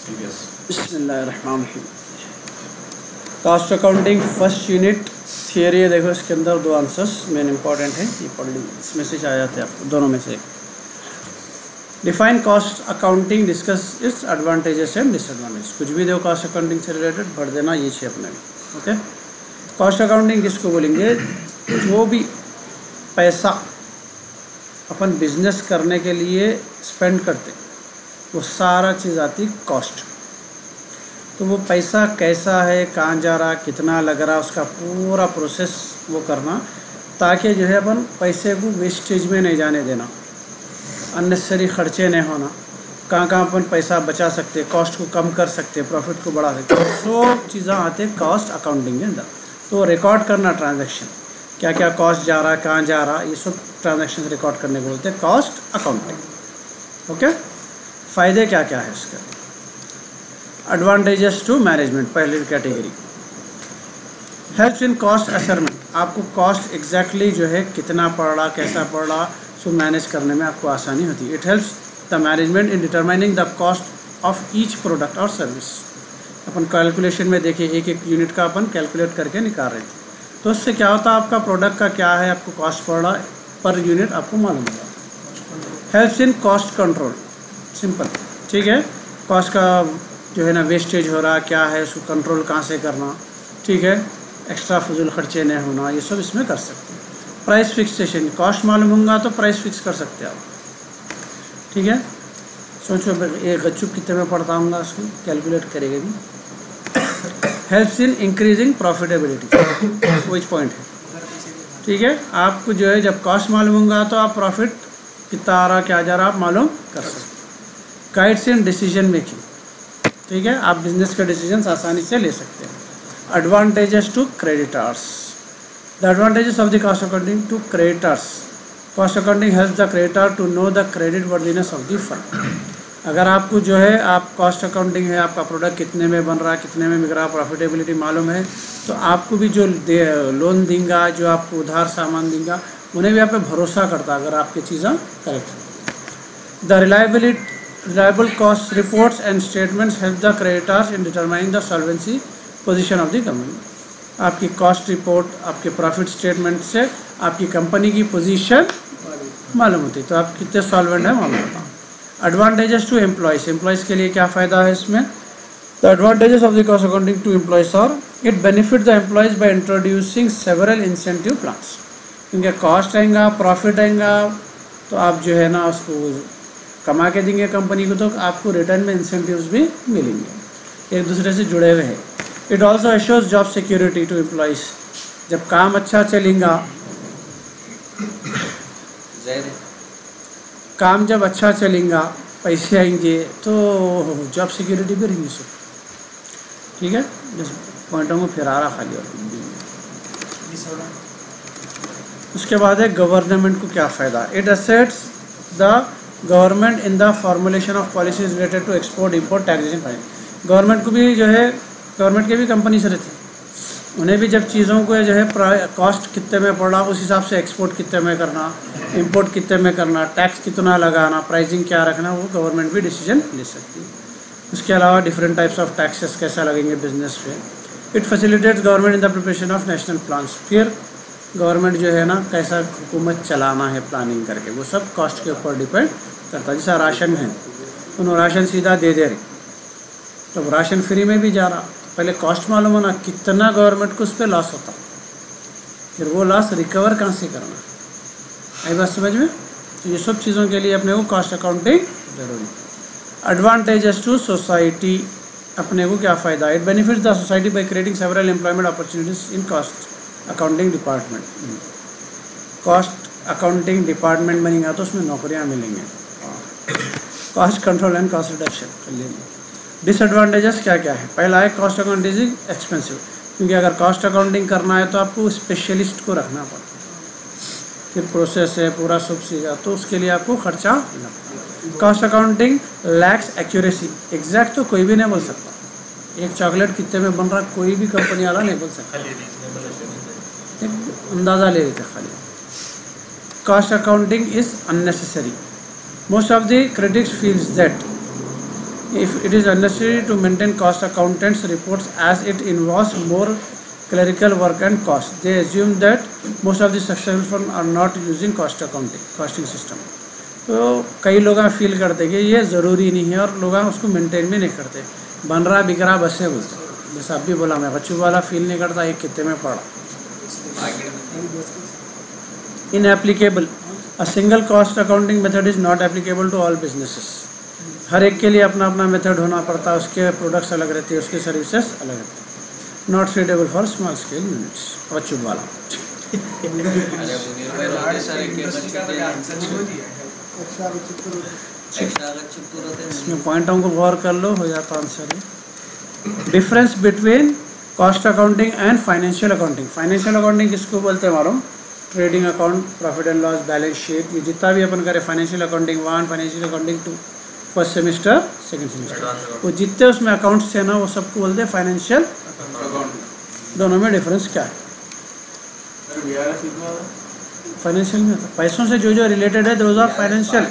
बिस्मिल्लाहिर्रहमानिर्रहीम। Cost accounting first unit theory है। देखो इसके अंदर दो आंसर्स मेन इंपॉर्टेंट है, ये पढ़ लीजिए, इसमें से आ जाते हैं आपको दोनों में से। Define cost accounting, discuss its advantages and disadvantage. कुछ भी देखो कॉस्ट अकाउंटिंग से रिलेटेड भर देना, ये छः अपने में। ओके, कॉस्ट अकाउंटिंग किसको बोलेंगे? जो भी पैसा अपन बिजनेस करने के लिए स्पेंड करते वो सारा चीज़ आती कॉस्ट। तो वो पैसा कैसा है, कहाँ जा रहा, कितना लग रहा, उसका पूरा प्रोसेस वो करना, ताकि जो है अपन पैसे को वेस्टेज में नहीं जाने देना, अननेसेसरी खर्चे नहीं होना, कहाँ कहाँ अपन पैसा बचा सकते, कॉस्ट को कम कर सकते, प्रॉफिट को बढ़ा सकते, सब चीज़ें आते कॉस्ट अकाउंटिंग के अंदर। तो रिकॉर्ड करना ट्रांजैक्शन, क्या क्या कॉस्ट जा रहा है, कहाँ जा रहा, ये सब ट्रांजैक्शन रिकॉर्ड करने को बोलते हैं कॉस्ट अकाउंटिंग। ओके, फ़ायदे क्या क्या है इसके? एडवांटेजेस टू मैनेजमेंट, पहली category. Helps in cost assessment, आपको कॉस्ट एग्जैक्टली जो है कितना पड़ रहा, कैसा पड़ रहा, सो मैनेज करने में आपको आसानी होती है। It helps the management in determining the cost of each product और सर्विस। अपन कैलकुलेशन में देखिए, एक एक यूनिट का अपन कैलकुलेट करके निकाल रहे थे, तो उससे क्या होता है, आपका प्रोडक्ट का क्या है, आपको कॉस्ट पड़ रहा पर यूनिट आपको मालूम होगा। Helps in cost control, simple, ठीक है। कॉस्ट का जो है ना वेस्टेज हो रहा क्या है, उसको कंट्रोल कहाँ से करना, ठीक है, एक्स्ट्रा फजूल खर्चे नहीं होना, ये सब इसमें कर सकते हैं। प्राइस फिक्सेशन, कॉस्ट मालूम होगा तो प्राइस फिक्स कर सकते हैं आप, ठीक है। सोचो एक गच्चुप कितने में पड़ता होगा, उसको कैलकुलेट करेंगे भी। हेल्प्स इन इंक्रीजिंग प्रॉफिटेबिलिटी, वही पॉइंट है, ठीक है। आपको जो है जब कॉस्ट मालूम होगा तो आप प्रॉफिट कितना आ रहा, क्या जा रहा, आप मालूम कर सकते। गाइड्स इन डिसीजन मेकिंग, ठीक है, आप बिजनेस के डिसीजंस आसानी से ले सकते हैं। Advantages to creditors, the advantages of the cost accounting to creditors. Cost accounting helps the creditor to know the credit worthiness of the firm. अगर आपको जो है आप कॉस्ट अकाउंटिंग है, आपका प्रोडक्ट कितने में बन रहा, कितने में बिक रहा, प्रॉफिटेबिलिटी मालूम है, तो आपको भी जो लोन देंगे, जो आपको उधार सामान देंगे, उन्हें भी आप पे भरोसा करता अगर आपकी चीज़ें करेक्ट है। The reliable cost reports and statements help the creditors in determining the solvency position of the company. आपकी कॉस्ट रिपोर्ट, आपके प्रॉफिट स्टेटमेंट से आपकी कंपनी की पोजीशन मालूम होती है, तो आप कितने सॉल्वेंट है मालूम होता है। एडवांटेजेस टू एम्प्लॉयज़, एम्प्लॉयज़ के लिए क्या फ़ायदा है इसमें? The advantages of the cost accounting to employees are it benefit the employees by introducing several incentive plans. क्योंकि कॉस्ट आएगा, प्रॉफिट आएगा, तो आप जो है ना उसको कमा के देंगे कंपनी को, तो आपको रिटर्न में इंसेंटिव्स भी मिलेंगे, एक दूसरे से जुड़े हुए हैं। It also assures job security to employees, जब काम अच्छा चलेगा, काम जब अच्छा चलेगा, पैसे आएंगे, तो जॉब सिक्योरिटी भी रहेंगी सब, ठीक है। जिस पॉइंटों को फिर आ रहा खाली। और उसके बाद है गवर्नमेंट को क्या फ़ायदा? It assists the government in the formulation of policies related to export import taxation finance. Government को भी जो है, गवर्नमेंट के भी कंपनी से रहती, उन्हें भी जब चीज़ों को जो है कॉस्ट कितने में पड़ा, उस हिसाब से एक्सपोर्ट कितने में करना, इंपोर्ट कितने में करना, टैक्स कितना लगाना, प्राइसिंग क्या रखना, वो गवर्नमेंट भी डिसीजन ले सकती है। उसके अलावा डिफरेंट टाइप्स ऑफ टैक्सेस कैसा लगेंगे बिजनेस पे। It facilitates government in the preparation of national plans, फिर गवर्नमेंट जो है ना कैसा हुकूमत चलाना है प्लानिंग करके, वो सब कॉस्ट के ऊपर डिपेंड करता है। जैसा राशन है, उन्होंने राशन सीधा दे दे रहे, तो राशन फ्री में भी जा रहा, तो पहले कॉस्ट मालूम होना कितना गवर्नमेंट को उस पर लॉस होता, फिर वो लॉस रिकवर कहाँ से करना, आई बात समझ में? तो ये सब चीज़ों के लिए अपने को कॉस्ट अकाउंटिंग जरूरी। एडवांटेजेस टू सोसाइटी, अपने को क्या फ़ायदा? It benefits the society by creating several employment opportunities in cost accounting department. Cost accounting department बनेगा तो उसमें नौकरियां मिलेंगी। Cost control and cost reduction. Disadvantages क्या क्या है? पहला है कॉस्ट अकाउंटिंग इज एक्सपेंसिव, क्योंकि अगर कॉस्ट अकाउंटिंग करना है तो आपको स्पेशलिस्ट को रखना पड़ता है, फिर प्रोसेस है पूरा सब सीखा, तो उसके लिए आपको खर्चा लगता है। Cost accounting lakhs accuracy, exact तो कोई भी नहीं बोल सकता, एक चॉकलेट कितने में बन रहा कोई भी कंपनी वाला नहीं बोल सकता, अंदाज़ा ले लेते खाली। Cost accounting is unnecessary, most of the critics feels that If it is unnecessary to maintain cost accountants reports as it involves more clerical work and cost. They assume that most of the successful firms are not using costing system. तो कई लोग feel करते कि ये ज़रूरी नहीं है और लोग उसको मेंटेन भी नहीं करते, बन रहा बिक रहा बस से बोलते। जैसे आप भी बोला, मैं बच्चों वाला फील नहीं करता ये कितने में पड़ा। Inapplicable. A single cost accounting method is not applicable to all businesses. हर एक के लिए अपना अपना मेथड होना पड़ता है, उसके प्रोडक्ट्स अलग रहती है, उसके सर्विसेज अलग रहती है। Not suitable for small scale units. और चुप वाला इसमें पॉइंटों को गौर कर लो, हो जाता answer. Difference between cost accounting and financial accounting. Financial accounting किसको बोलते हैं मालूम? Trading account, profit and loss, balance sheet, ये जितना भी अपन करें, financial accounting 1, financial accounting 2, first semester, second semester, वो जितने उसमें अकाउंट्स थे ना वो सबको बोलते हैं फाइनेंशियल। दोनों में डिफरेंस क्या है? फाइनेंशियल में पैसों से जो जो रिलेटेड है those are financial.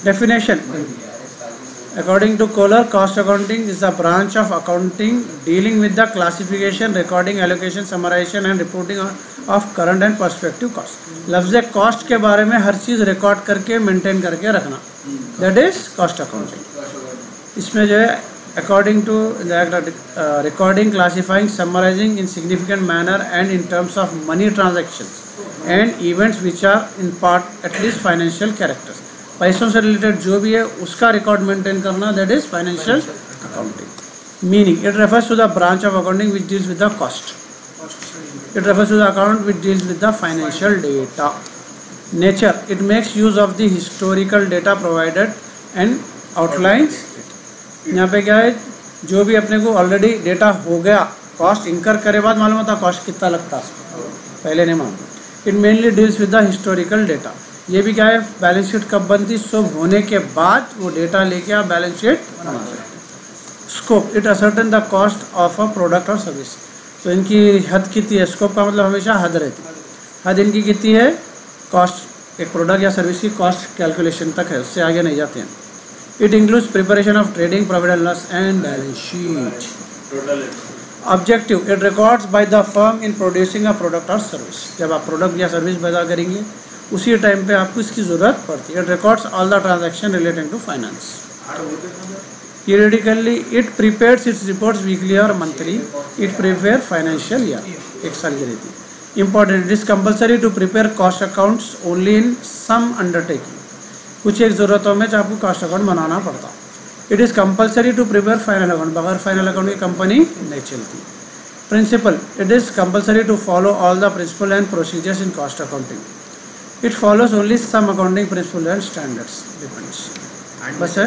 Definition according to Kohler, cost accounting is a branch of accounting dealing with the classification, recording, allocation, summarization and reporting of current and prospective cost. लफ्ज़ cost के बारे में हर चीज़ रिकॉर्ड करके maintain करके रखना, that is cost accounting. इसमें जो है according to recording, classifying, summarizing in significant manner and in terms of money transactions and events which are in part at least financial characters. पैसों से रिलेटेड जो भी है उसका रिकॉर्ड मेंटेन करना, that is financial accounting. Meaning, it refers to the branch of accounting which deals with the cost. It refers to the account which deals with the financial data. Nature, it makes use of the historical data provided and outlines. यहाँ पे क्या है, जो भी अपने को already data हो गया, कॉस्ट इंकर करे बाद मालूम होता कॉस्ट कितना लगता है, पहले नहीं मालूम। It mainly deals with the historical data. ये भी क्या है, बैलेंस शीट कब बनती, सब होने के बाद वो डेटा लेके आप बैलेंस शीट बना सकते। Scope, it ascertain the cost of a product और सर्विस। तो इनकी हद कितनी है? स्कोप का मतलब हमेशा हद रहती है। हद इनकी कितनी है? कॉस्ट, एक प्रोडक्ट या सर्विस की कॉस्ट कैलकुलेशन तक है, उससे आगे नहीं जाते हैं। It includes preparation of trading, profit and loss and balance sheet. Objective, it records by the firm in producing a product और सर्विस। जब आप प्रोडक्ट या सर्विस पैदा करेंगे उसी टाइम पे आपको इसकी ज़रूरत पड़ती है। It records all the transaction relating to finance. Periodically it prepares its reports weekly और monthly. It prepare financial year, एक साल की रहती है। Important, it is compulsory to prepare cost accounts only in some undertaking. कुछ एक ज़रूरतों में आपको कॉस्ट अकाउंट बनाना पड़ता। It is compulsory to prepare final account, बगैर फाइनल अकाउंट की कंपनी नहीं चलती। Principle, it is compulsory to follow all the principle and procedures in cost accounting. It follows only some accounting principles and standards. Depends. बस है।